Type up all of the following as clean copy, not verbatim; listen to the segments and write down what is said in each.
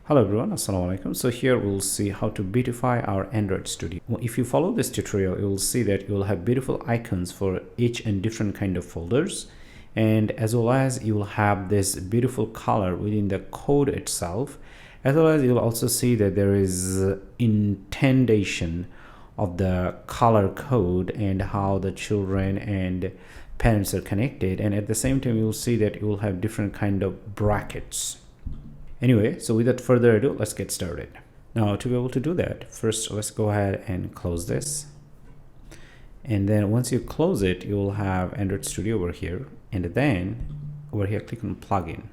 Hello everyone, assalamu alaikum. So here we'll see how to beautify our Android Studio. If you follow this tutorial, you will see that you will have beautiful icons for each and different kind of folders, and as well as you will have this beautiful color within the code itself, as well as you'll also see that there is indentation of the color code and how the children and parents are connected, and at the same time you'll see that you will have different kind of brackets. Anyway, so without further ado, let's get started. Now, to be able to do that, first let's go ahead and close this. And then once you close it, you will have Android Studio over here. And then over here, click on plugin.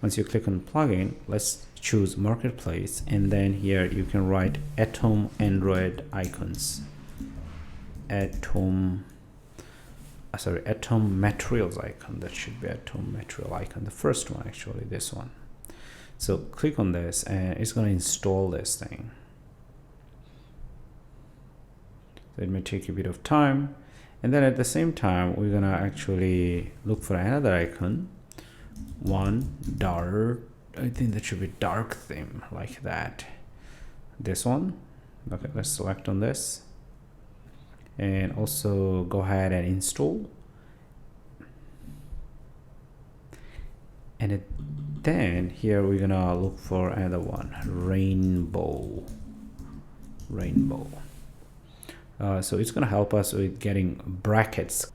Once you click on plugin, let's choose marketplace. And then here you can write Atom Android icons. Atom materials icon. That should be Atom material icon. The first one, actually, this one. So click on this and it's going to install this thing. So it may take a bit of time, and then at the same time we're going to actually look for another icon, one dark, I think that should be dark theme, like that. This one. Okay, let's select on this and also go ahead and install. And then here we're gonna look for another one, rainbow. So it's gonna help us with getting brackets.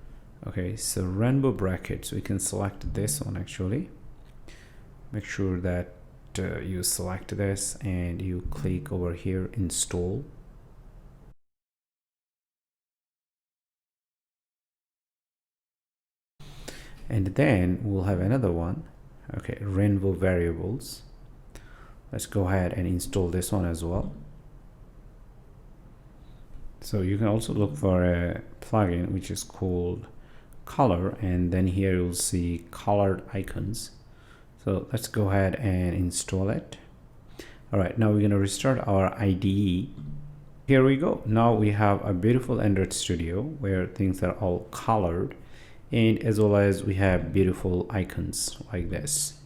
Okay, so rainbow brackets, we can select this one. Actually, make sure that you select this and you click over here, install. And then we'll have another one. Okay, rainbow variables. Let's go ahead and install this one as well. So you can also look for a plugin which is called color, and then here you'll see colored icons. So let's go ahead and install it. All right, now we're going to restart our IDE. Here we go. Now we have a beautiful Android Studio where things are all colored, and as well as we have beautiful icons like this.